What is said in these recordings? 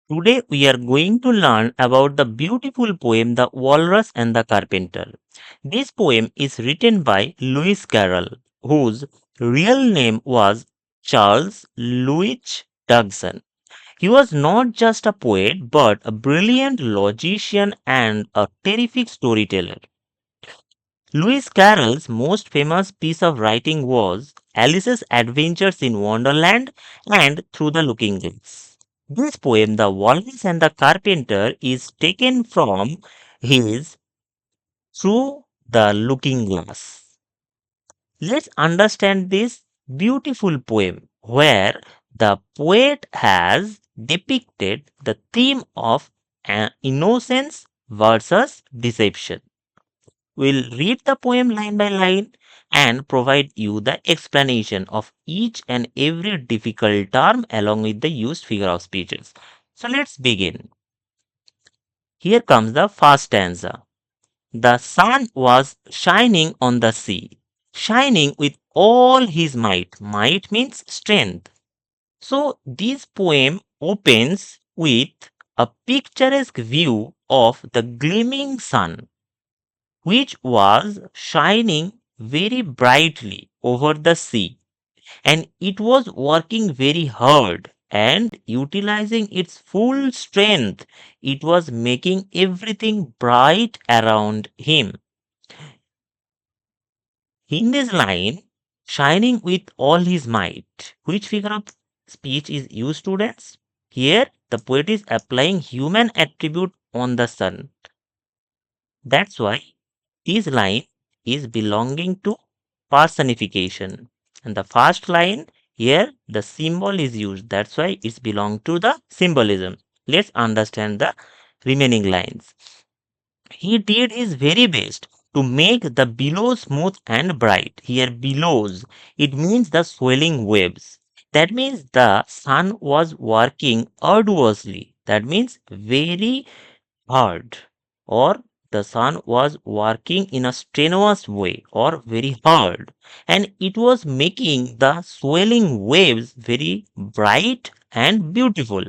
Today we are going to learn about the beautiful poem The Walrus and the Carpenter. This poem is written by Lewis Carroll, whose real name was Charles Louis Dugson. He was not just a poet but a brilliant logician and a terrific storyteller. Lewis Carroll's most famous piece of writing was Alice's Adventures in Wonderland and Through the Looking Glass. This poem, The Walrus and the Carpenter, is taken from his Through the Looking Glass. Let's understand this beautiful poem where the poet has depicted the theme of innocence versus deception. We'll read the poem line by line and provide you the explanation of each and every difficult term along with the used figure of speeches. So let's begin. Here comes the first stanza. The sun was shining on the sea, shining with all his might. Might means strength. So this poem opens with a picturesque view of the gleaming sun which was shining very brightly over the sea, and it was working very hard and utilizing its full strength. It was making everything bright around him. In this line, shining with all his might, which figure of speech is used, students? Here, the poet is applying human attribute on the sun. That's why this line is belonging to personification. And the first line here, the symbol is used. That's why it's belong to the symbolism. Let's understand the remaining lines. He did his very best to make the billows smooth and bright. Here, billows, it means the swelling waves. That means the sun was working arduously. That means very hard, or the sun was working in a strenuous way or very hard, and it was making the swelling waves very bright and beautiful.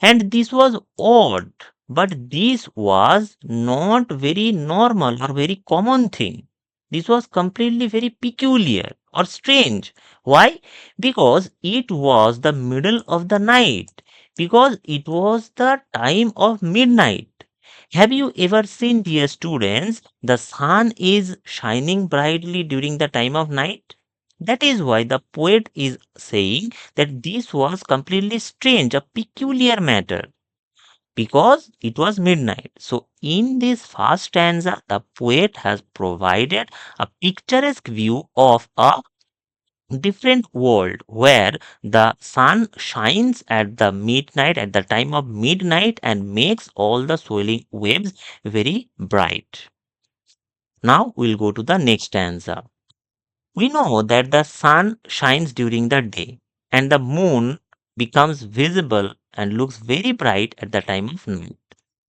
And this was odd, but this was not very normal or very common thing. This was completely very peculiar or strange. Why? Because it was the middle of the night, because it was the time of midnight. Have you ever seen, dear students, the sun is shining brightly during the time of night? That is why the poet is saying that this was completely strange, a peculiar matter, because it was midnight. So, in this first stanza, the poet has provided a picturesque view of a different world where the sun shines at the midnight, at the time of midnight, and makes all the swelling waves very bright. Now we'll go to the next stanza. We know that the sun shines during the day and the moon becomes visible and looks very bright at the time of night.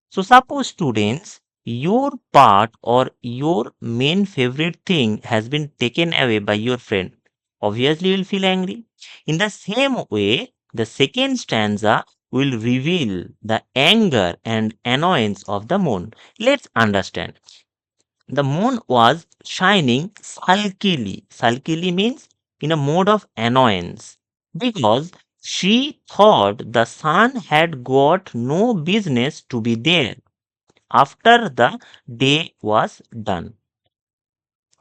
So suppose, students, your part or your main favorite thing has been taken away by your friend. Obviously, you will feel angry. In the same way, the second stanza will reveal the anger and annoyance of the moon. Let's understand. The moon was shining sulkily. Sulkily means in a mode of annoyance, because she thought the sun had got no business to be there after the day was done.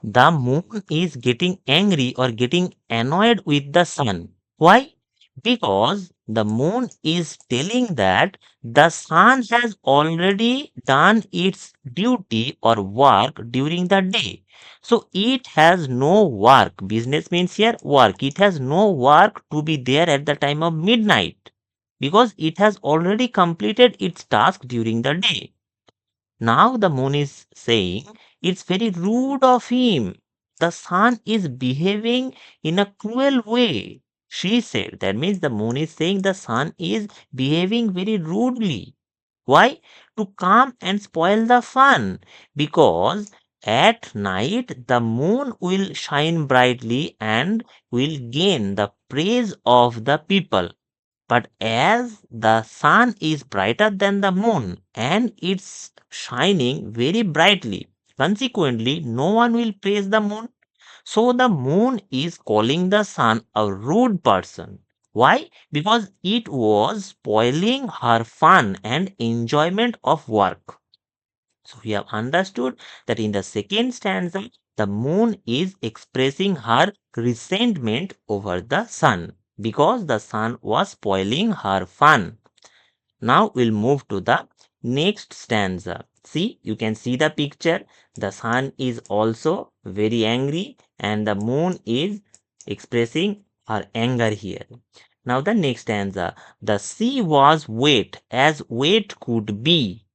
The moon is getting angry or getting annoyed with the sun. Why? Because the moon is telling that the sun has already done its duty or work during the day. So it has no work. Business means here work. It has no work to be there at the time of midnight, because it has already completed its task during the day. Now the moon is saying it's very rude of him. The sun is behaving in a cruel way. She said, that means the moon is saying the sun is behaving very rudely. Why? To come and spoil the fun. Because at night the moon will shine brightly and will gain the praise of the people. But as the sun is brighter than the moon and it's shining very brightly, consequently, no one will praise the moon. So the moon is calling the sun a rude person. Why? Because it was spoiling her fun and enjoyment of work. So we have understood that in the second stanza, the moon is expressing her resentment over the sun because the sun was spoiling her fun. Now we'll move to the next stanza. See, you can see the picture. The sun is also very angry and the moon is expressing her anger here. Now the next stanza. The sea was wet as wet could be.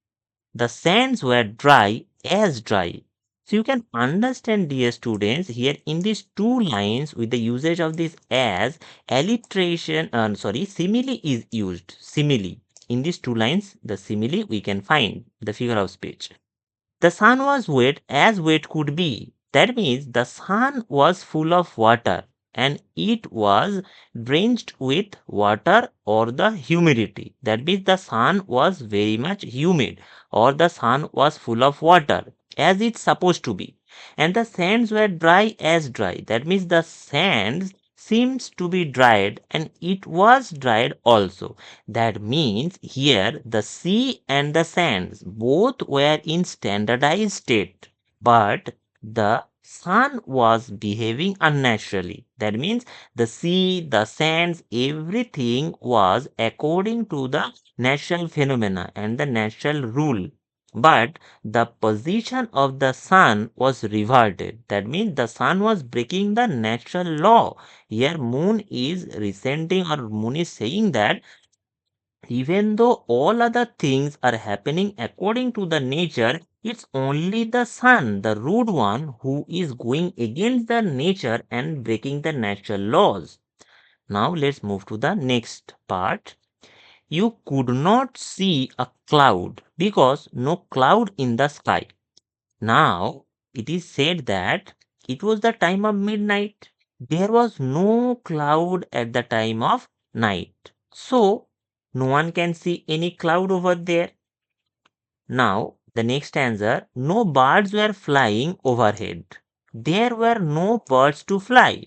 The sands were dry as dry. So you can understand, dear students, here in these two lines with the usage of this as, simile is used. Simile. In these two lines, the simile we can find, the figure of speech. The sun was wet as wet could be. That means the sun was full of water and it was drenched with water or the humidity. That means the sun was very much humid or the sun was full of water as it's supposed to be. And the sands were dry as dry. That means the sands seems to be dried and it was dried also. That means here the sea and the sands both were in standardized state, but the sun was behaving unnaturally. That means the sea, the sands, everything was according to the natural phenomena and the natural rule. But the position of the sun was reverted. That means the sun was breaking the natural law. Here moon is resenting or moon is saying that even though all other things are happening according to the nature, it's only the sun, the rude one, who is going against the nature and breaking the natural laws. Now let's move to the next part. You could not see a cloud because no cloud in the sky. Now it is said that it was the time of midnight. There was no cloud at the time of night. So no one can see any cloud over there. Now the next answer, no birds were flying overhead. There were no birds to fly.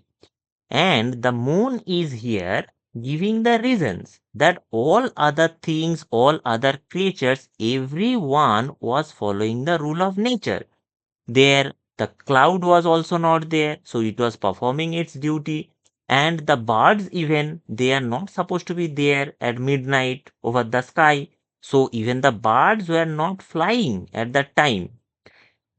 And the moon is here giving the reasons that all other things, all other creatures, everyone was following the rule of nature. There, the cloud was also not there, so it was performing its duty. And the birds, even, they are not supposed to be there at midnight over the sky. So even the birds were not flying at that time.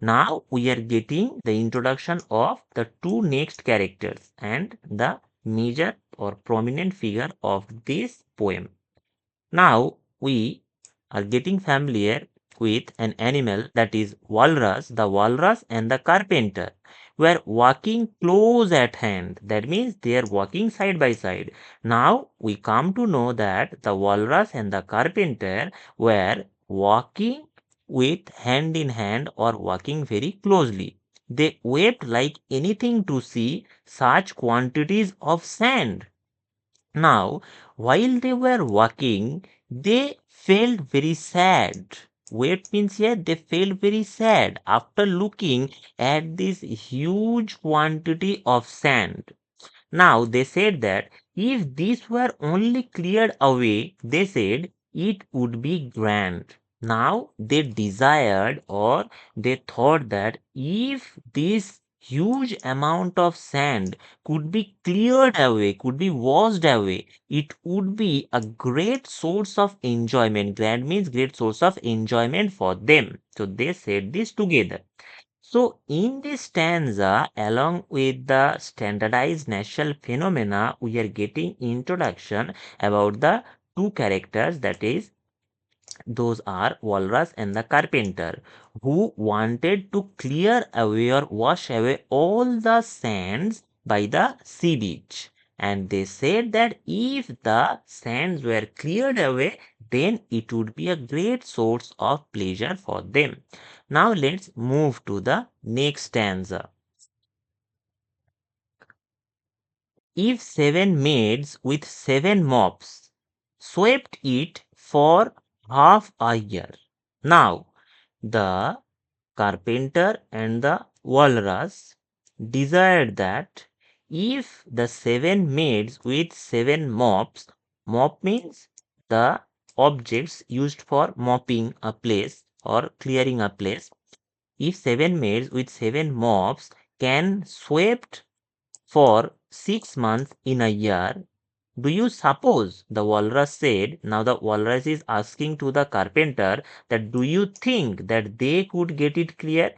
Now we are getting the introduction of the two next characters and the major or prominent figure of this poem. Now we are getting familiar with an animal, that is walrus. The walrus and the carpenter were walking close at hand. That means they are walking side by side. Now we come to know that the walrus and the carpenter were walking with hand in hand or walking very closely. They wept like anything to see such quantities of sand. Now, while they were walking, they felt very sad. Wait means here they felt very sad after looking at this huge quantity of sand. Now they said that if these were only cleared away, they said it would be grand. Now they desired or they thought that if this huge amount of sand could be cleared away, could be washed away, it would be a great source of enjoyment. Grand means great source of enjoyment for them. So they said this together. So, in this stanza, along with the standardized natural phenomena, we are getting introduction about the two characters, that is, those are Walrus and the Carpenter, who wanted to clear away or wash away all the sands by the sea beach. And they said that if the sands were cleared away, then it would be a great source of pleasure for them. Now let's move to the next stanza. If seven maids with seven mops swept it for half a year. Now, the carpenter and the walrus desired that if the seven maids with seven mops, mop means the objects used for mopping a place or clearing a place, if seven maids with seven mops can swept for 6 months in a year, do you suppose? The walrus said. Now the walrus is asking to the carpenter that do you think that they could get it clear?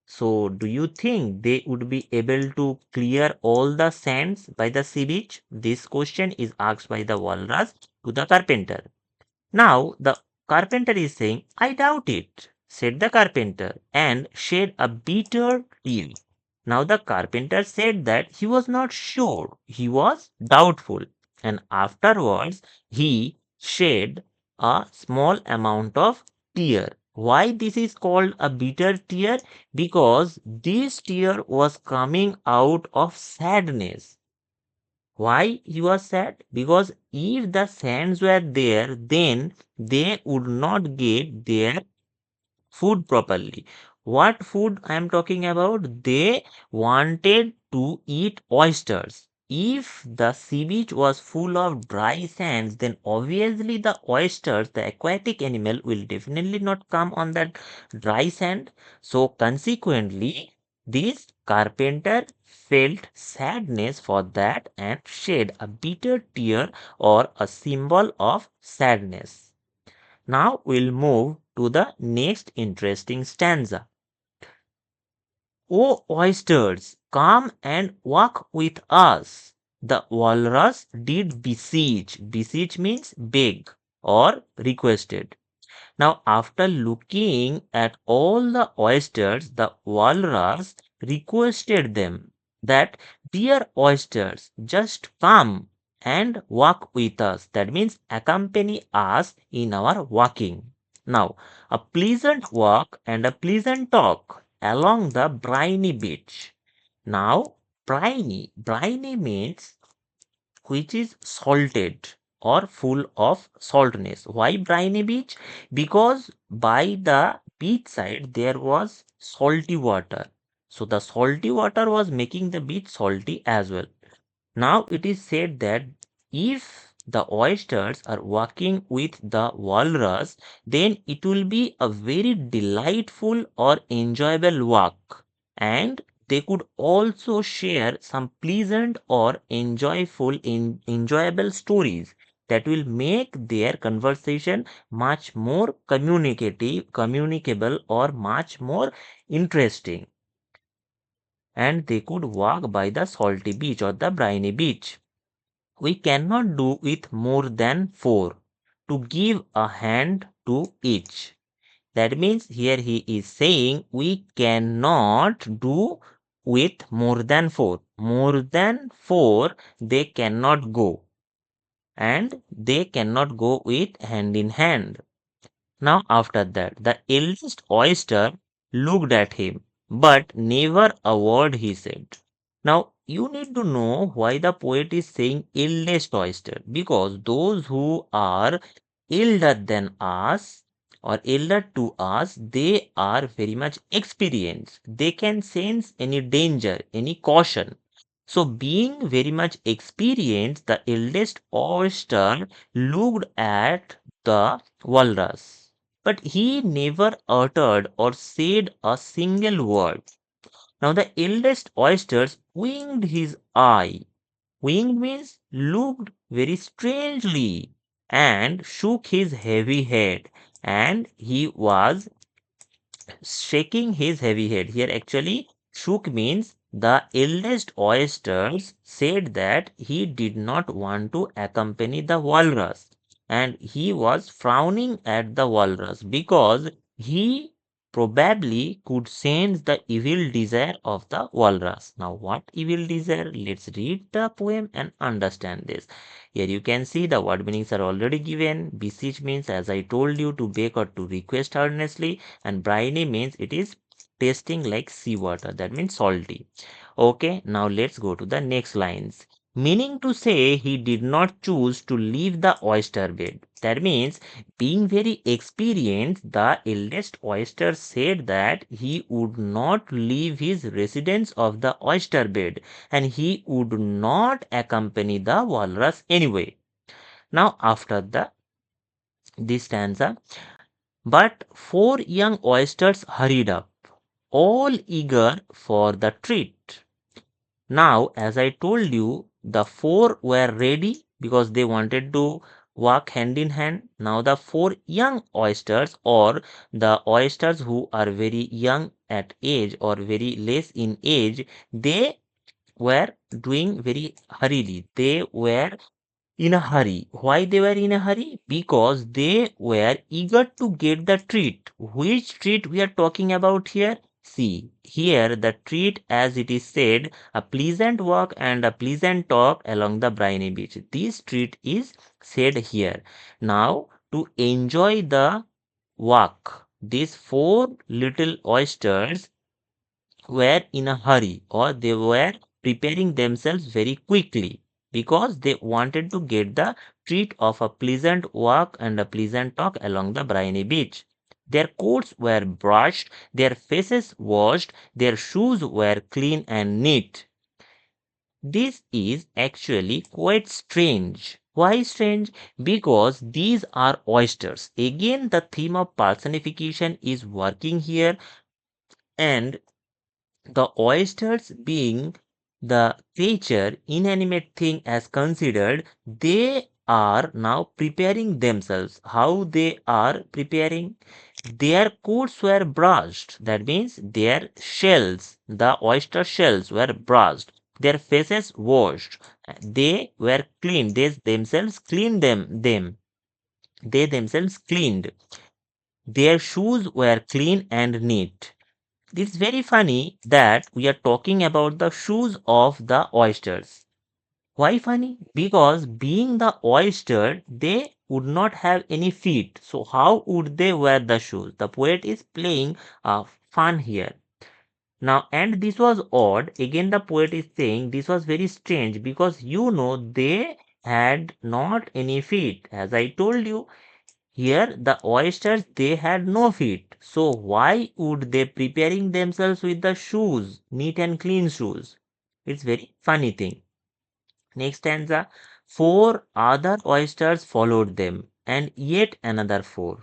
So do you think they would be able to clear all the sands by the sea beach? This question is asked by the walrus to the carpenter. Now the carpenter is saying, I doubt it, said the carpenter, and shed a bitter tear. Now the carpenter said that he was not sure, he was doubtful, and afterwards he shed a small amount of tear. Why this is called a bitter tear? Because this tear was coming out of sadness. Why he was sad? Because if the sands were there, then they would not get their food properly. What food I am talking about? They wanted to eat oysters. If the sea beach was full of dry sands, then obviously the oysters, the aquatic animal, will definitely not come on that dry sand. So consequently, this carpenter felt sadness for that and shed a bitter tear or a symbol of sadness. Now we'll move to the next interesting stanza. O oysters, come and walk with us. The walrus did beseech. Beseech means beg or requested. Now, after looking at all the oysters, the walrus requested them that, dear oysters, just come and walk with us. That means accompany us in our walking. Now, a pleasant walk and a pleasant talk along the briny beach. Now, briny means which is salted or full of saltness. Why briny beach? Because by the beach side there was salty water. So the salty water was making the beach salty as well. Now it is said that if the oysters are walking with the walrus, then it will be a very delightful or enjoyable walk. And they could also share some pleasant or enjoyable stories that will make their conversation much more communicable, or much more interesting, and they could walk by the salty beach or the briny beach. We cannot do with more than four to give a hand to each. That means here he is saying we cannot do with more than four. More than four, they cannot go, and they cannot go with hand in hand. Now, after that, the eldest oyster looked at him, but never a word he said. Now, you need to know why the poet is saying eldest oyster, because those who are elder than us or elder to us, they are very much experienced. They can sense any danger, any caution. So, being very much experienced, the eldest oyster looked at the walrus, but he never uttered or said a single word. Now the eldest oysters winked his eye. Winked means looked very strangely and shook his heavy head. And he was shaking his heavy head. Here actually shook means the eldest oysters said that he did not want to accompany the walrus, and he was frowning at the walrus because he probably could sense the evil desire of the walrus. Now what evil desire? Let's read the poem and understand this. Here you can see the word meanings are already given. Beseech means, as I told you, to beg or to request earnestly, and briny means it is tasting like seawater, that means salty. Okay, now let's go to the next lines. meaning to say he did not choose to leave the oyster bed. That means, being very experienced, the eldest oyster said that he would not leave his residence of the oyster bed and he would not accompany the walrus anyway. Now, after the this stanza, but four young oysters hurried up, all eager for the treat. Now, as I told you, the four were ready because they wanted to walk hand in hand. Now, the four young oysters, or the oysters who are very young at age or very less in age, they were doing very hurriedly. They were in a hurry. Why they were in a hurry? Because they were eager to get the treat. Which treat we are talking about here? See, here the treat, as it is said, a pleasant walk and a pleasant talk along the briny beach. This treat is said here. Now, to enjoy the walk, these four little oysters were in a hurry, or they were preparing themselves very quickly because they wanted to get the treat of a pleasant walk and a pleasant talk along the briny beach. Their coats were brushed, their faces washed, their shoes were clean and neat. This is actually quite strange. Why strange? Because these are oysters. Again, the theme of personification is working here, and the oysters, being the creature, inanimate thing as considered, they are now preparing themselves. How they are preparing? Their coats were brushed. That means their shells, the oyster shells were brushed. Their faces washed. They were cleaned. They themselves cleaned them. They themselves cleaned. Their shoes were clean and neat. It's very funny that we are talking about the shoes of the oysters. Why funny? Because being the oyster, they would not have any feet. So how would they wear the shoes? The poet is playing fun here. Now, and this was odd. Again, the poet is saying this was very strange because they had not any feet. As I told you, here the oysters, they had no feet. So why would they preparing themselves with the shoes, neat and clean shoes? It's very funny thing. Next stanza, four other oysters followed them, and yet another four.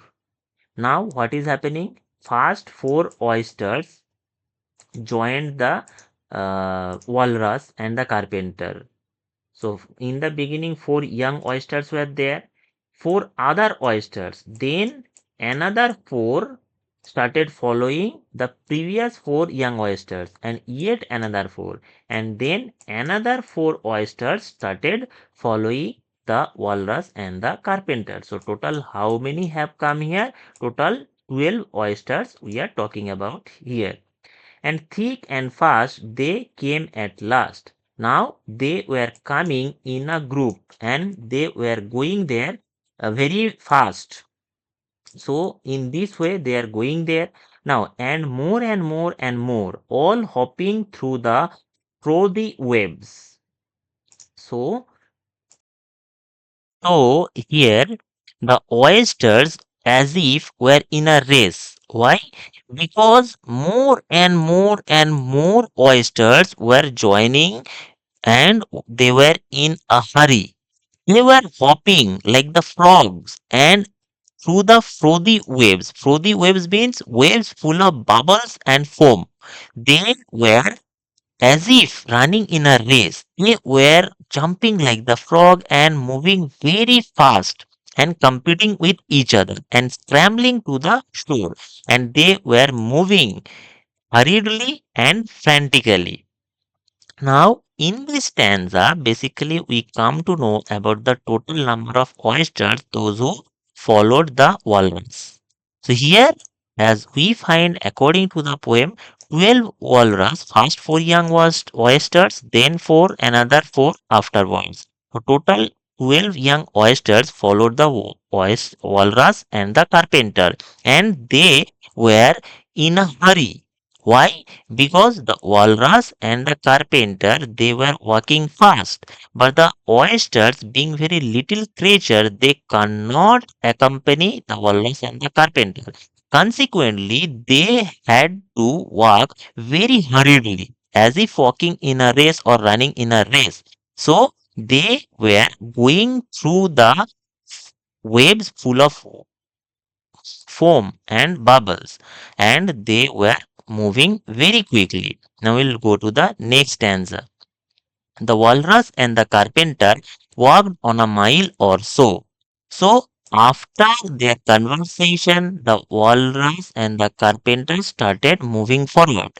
Now what is happening? First four oysters joined the walrus and the carpenter. So in the beginning, four young oysters were there, four other oysters. Then another four started following the previous four young oysters, and yet another four. And then another four oysters started following the walrus and the carpenter. So total how many have come here? Total 12 oysters we are talking about here, and thick and fast they came at last. Now they were coming in a group and they were going there very fast. So in this way they are going there now, and more and more and more, all hopping through the frothy waves. So So here the oysters as if were in a race. Why? Because more and more and more oysters were joining and they were in a hurry. They were hopping like the frogs and through the frothy waves. Frothy waves means waves full of bubbles and foam. They were as if running in a race. They were jumping like the frog and moving very fast and competing with each other and scrambling to the shore. And they were moving hurriedly and frantically. Now, in this stanza, basically, we come to know about the total number of oysters, those who followed the walrus. So, here, as we find, according to the poem, 12 walrus, first 4 young oysters, then 4, another 4 afterwards. So, total 12 young oysters followed the walrus and the carpenter, and they were in a hurry. Why? Because the walrus and the carpenter they were walking fast, but the oysters, being very little creature, they cannot accompany the walrus and the carpenter. Consequently, they had to walk very hurriedly, as if walking in a race or running in a race. So they were going through the waves full of foam and bubbles, and they were moving very quickly. Now we'll go to the next stanza. The walrus and the carpenter walked on a mile or so. So, after their conversation, the walrus and the carpenter started moving forward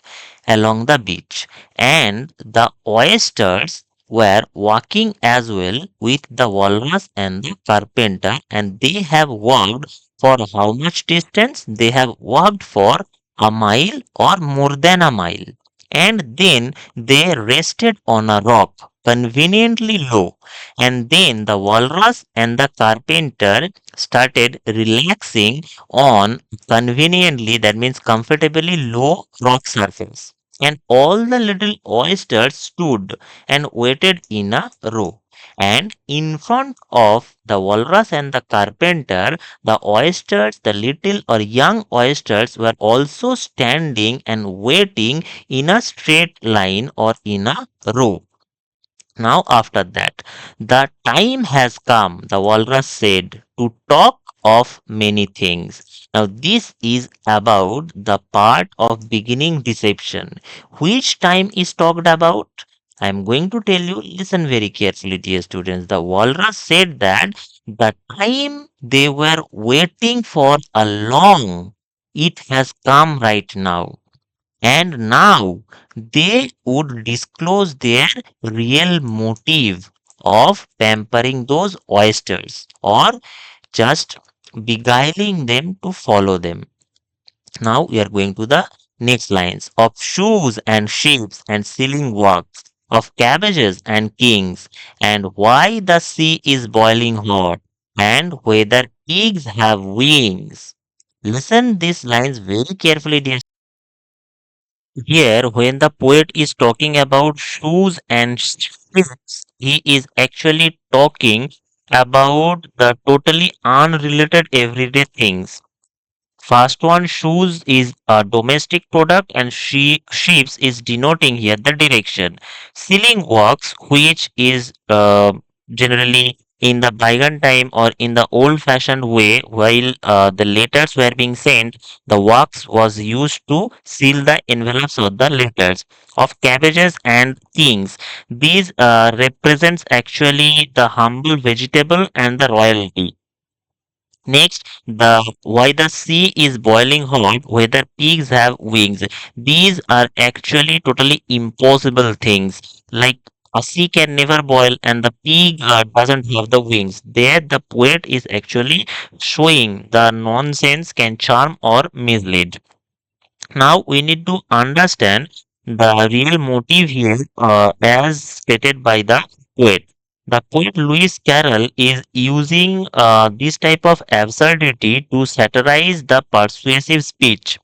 along the beach, and the oysters were walking as well with the walrus and the carpenter, and they have walked for how much distance? They have walked for a mile or more than a mile, and then they rested on a rock conveniently low, and then the walrus and the carpenter started relaxing on conveniently, that means comfortably low rock surface. And all the little oysters stood and waited in a row. And in front of the walrus and the carpenter, the oysters, the little or young oysters, were also standing and waiting in a straight line or in a row. Now, after that, the time has come, the walrus said, to talk of many things. Now, this is about the part of beginning deception. Which time is talked about? I am going to tell you, listen very carefully, dear students. The walrus said that the time they were waiting for a long, it has come right now, and now they would disclose their real motive of pampering those oysters or just beguiling them to follow them. Now we are going to the next lines of shoes and sheep and ceiling works, of cabbages and kings, and why the sea is boiling hot, and whether pigs have wings. Listen these lines very carefully, dear. Here, when the poet is talking about shoes and sticks, he is actually talking about the totally unrelated everyday things. First one, shoes is a domestic product, and sheeps is denoting here the direction. Sealing works, which is generally in the bygone time or in the old fashioned way, while the letters were being sent, the wax was used to seal the envelopes of the letters. Of cabbages and things, these represents actually the humble vegetable and the royalty. Next, the why the sea is boiling hot, whether pigs have wings. These are actually totally impossible things. Like a sea can never boil and the pig doesn't have the wings. There, the poet is actually showing the nonsense can charm or mislead. Now we need to understand the real motive here, as stated by the poet. The poet Lewis Carroll is using this type of absurdity to satirize the persuasive speech.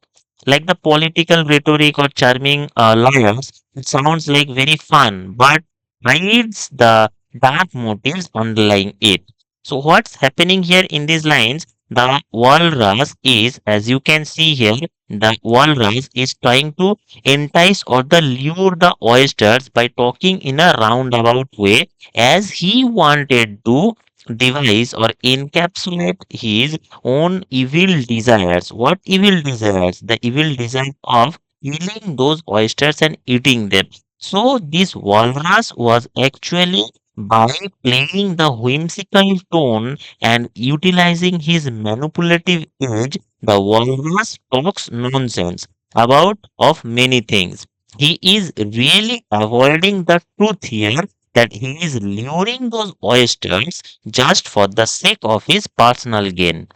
Like the political rhetoric or charming liars, it sounds like very fun, but hides the dark motives underlying it. So, what's happening here in these lines? The walrus is, as you can see here, the walrus is trying to entice or the lure the oysters by talking in a roundabout way, as he wanted to devise or encapsulate his own evil desires. What evil desires? The evil desire of killing those oysters and eating them. So this walrus was actually, by playing the whimsical tone and utilizing his manipulative edge, the walrus talks nonsense about of many things. He is really avoiding the truth here, that he is luring those oysters just for the sake of his personal gain.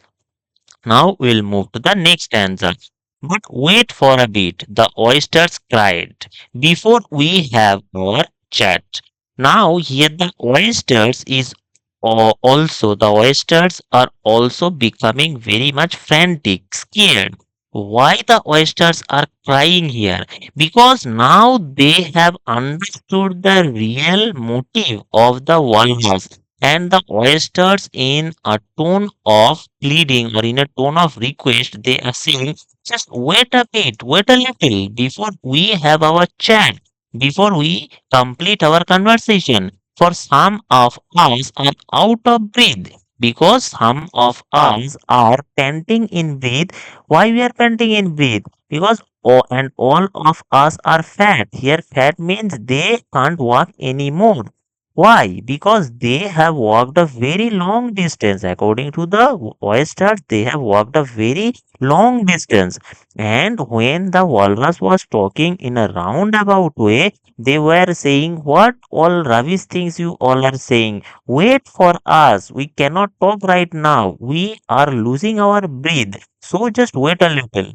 Now we'll move to the next answer. But wait for a bit, the oysters cried, before we have our chat. Now here the oysters is also, the oysters are also becoming very much frantic, scared. Why the oysters are crying here? Because now they have understood the real motive of the walrus. And the oysters, in a tone of pleading or in a tone of request, they are saying, just wait a bit, wait a little before we have our chat, before we complete our conversation. For some of us are out of breath because some of us are panting in breath. Why we are panting in breath? Because all of us are fat. Here fat means they can't walk anymore. Why? Because they have walked a very long distance. According to the oysters, they have walked a very long distance. And when the walrus was talking in a roundabout way, they were saying, what all rubbish things you all are saying? Wait for us. We cannot talk right now. We are losing our breath. So just wait a little.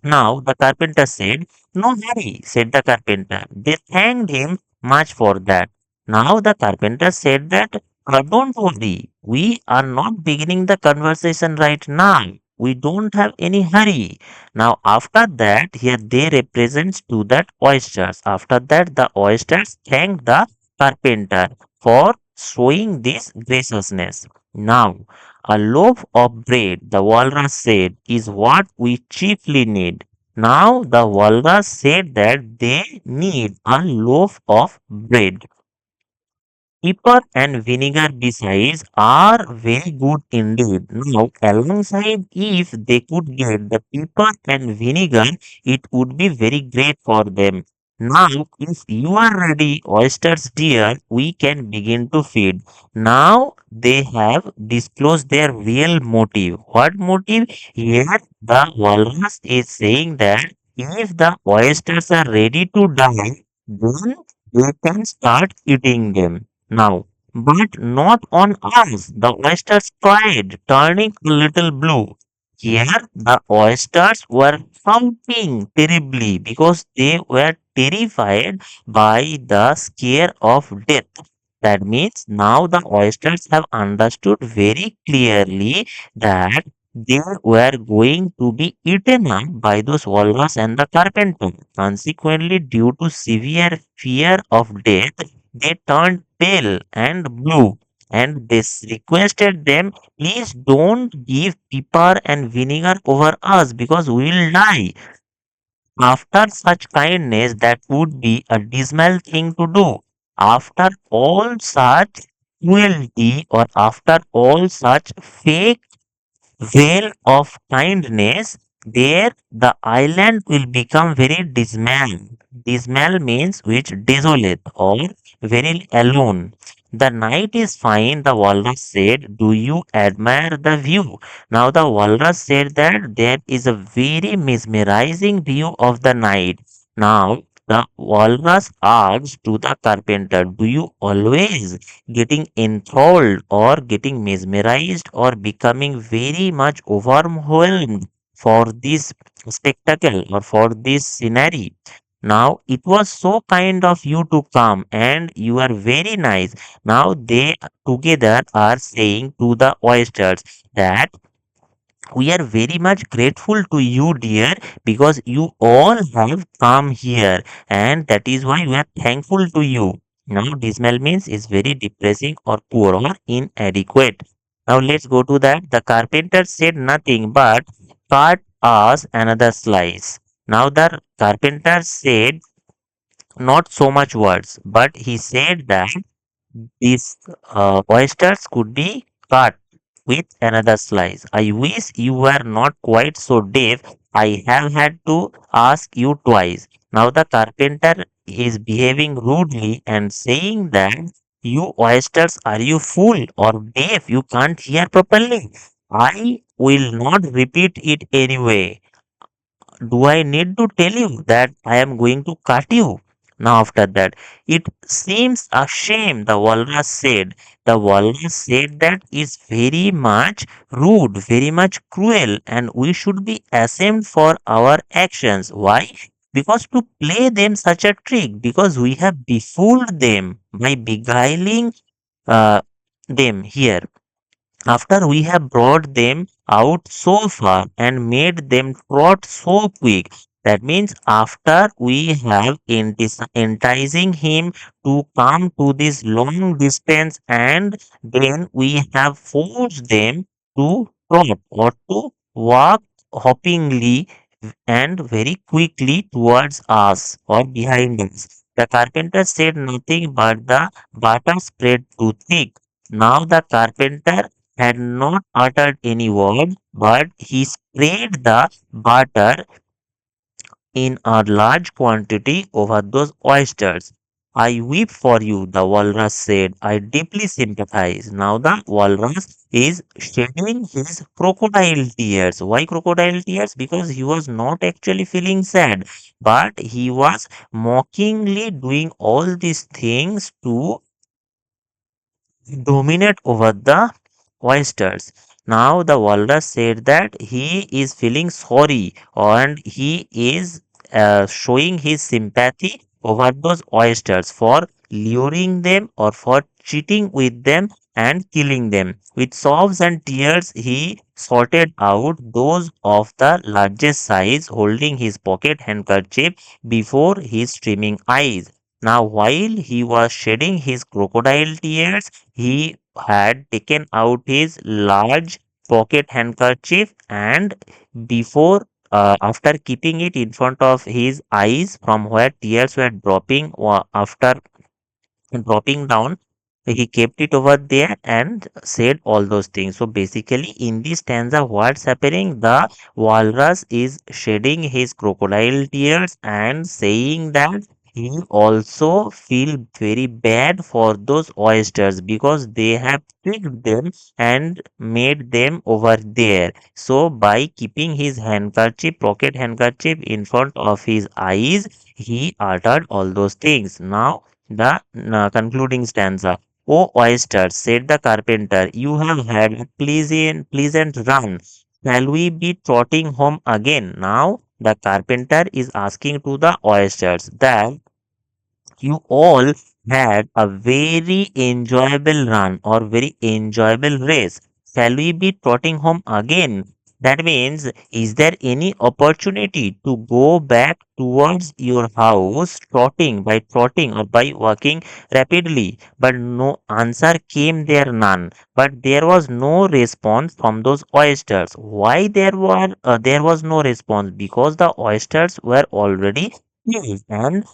Now the carpenter said, no hurry, said the carpenter. They thanked him much for that. Now the carpenter said that, don't worry, we are not beginning the conversation right now. We don't have any hurry. Now after that, here they represents to that oysters. After that, the oysters thanked the carpenter for showing this graciousness. Now a loaf of bread, the walrus said, is what we chiefly need. Now the walrus said that they need a loaf of bread. Pepper and vinegar besides are very good indeed. Now, alongside, if they could get the pepper and vinegar, it would be very great for them. Now, if you are ready, oysters dear, we can begin to feed. Now, they have disclosed their real motive. What motive? Here, the walrus is saying that if the oysters are ready to die, then they can start eating them. Now, but not on us. The oysters tried, turning a little blue. Here, the oysters were shouting terribly because they were terrified by the scare of death. That means now the oysters have understood very clearly that they were going to be eaten up by those walrus and the carpenter. Consequently, due to severe fear of death, they turned pale and blue, and they requested them, please don't give pepper and vinegar over us because we will die. After such kindness, that would be a dismal thing to do. After all such cruelty or after all such fake veil of kindness, there the island will become very dismal. Dismal means which desolate or very alone. The night is fine, the walrus said. Do you admire the view? Now the walrus said that there is a very mesmerizing view of the night. Now the walrus asked to the carpenter, do you always getting enthralled or getting mesmerized or becoming very much overwhelmed for this spectacle or for this scenery? Now it was so kind of you to come and you are very nice. Now they together are saying to the oysters that we are very much grateful to you, dear, because you all have come here, and that is why we are thankful to you. Now, dismal means is very depressing or poor or inadequate. Now, let's go to that. The carpenter said nothing but cut us another slice. Now, the carpenter said not so much words, but he said that these oysters could be cut with another slice. I wish you were not quite so deaf. I have had to ask you twice. Now the carpenter is behaving rudely and saying that you oysters, are you fool or deaf? You can't hear properly. I will not repeat it anyway. Do I need to tell you that I am going to cut you? Now, after that, it seems a shame, the walrus said. The walrus said that is very much rude, very much cruel, and we should be ashamed for our actions. Why? Because to play them such a trick, because we have befooled them by beguiling uh, them here. After we have brought them out so far and made them trot so quick, that means after we have enticing him to come to this long distance, and then we have forced them to trot or to walk hoppingly and very quickly towards us or behind us. The carpenter said nothing, but the butter spread too thick. Now the carpenter had not uttered any word, but he sprayed the butter in a large quantity over those oysters. I weep for you, the walrus said. I deeply sympathize. Now the walrus is shedding his crocodile tears. Why crocodile tears? Because he was not actually feeling sad, but he was mockingly doing all these things to dominate over the oysters. Now the walrus said that he is feeling sorry and he is showing his sympathy over those oysters for luring them or for cheating with them and killing them. With sobs and tears, he sorted out those of the largest size, holding his pocket handkerchief before his streaming eyes. Now, while he was shedding his crocodile tears, he had taken out his large pocket handkerchief and before after keeping it in front of his eyes from where tears were dropping after dropping down, he kept it over there and said all those things. So basically, in this stanza, what's happening? The walrus is shedding his crocodile tears and saying that he also feel very bad for those oysters because they have tricked them and made them over there. So by keeping his handkerchief, pocket handkerchief in front of his eyes, he uttered all those things. Now the concluding stanza. O oysters, said the carpenter, you have had a pleasant run. Shall we be trotting home again? Now the carpenter is asking to the oysters that you all had a very enjoyable run or very enjoyable race. Shall we be trotting home again? That means, is there any opportunity to go back towards your house trotting or by walking rapidly? But no answer came there, none. But there was no response from those oysters. Why there was no response? Because the oysters were already filled and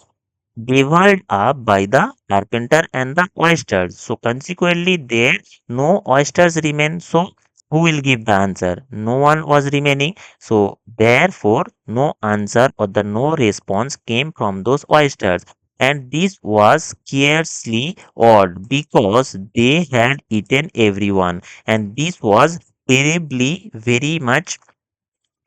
devoured up by the carpenter and the oysters. So consequently, there no oysters remain. So who will give the answer? No one was remaining. So therefore, no answer or the no response came from those oysters. And this was scarcely odd because they had eaten everyone. And this was terribly very much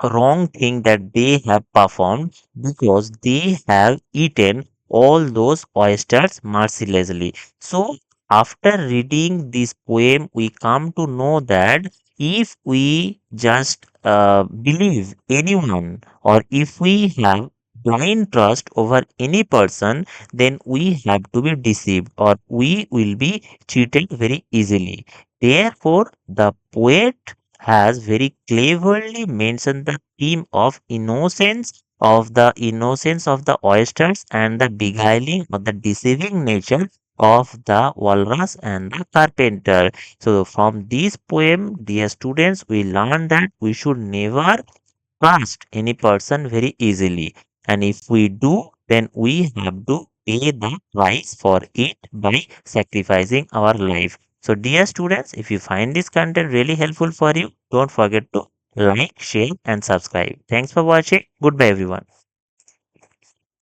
wrong thing that they have performed because they have eaten all those oysters mercilessly. So, after reading this poem, we come to know that if we just believe anyone or if we have blind trust over any person, then we have to be deceived or we will be cheated very easily. Therefore, the poet has very cleverly mentioned the theme of the innocence of the oysters and the beguiling or the deceiving nature of the walrus and the carpenter. So from this poem, dear students, we learn that we should never trust any person very easily. And if we do, then we have to pay the price for it by sacrificing our life. So, dear students, if you find this content really helpful for you, don't forget to like, share, and subscribe. Thanks for watching. Goodbye, everyone.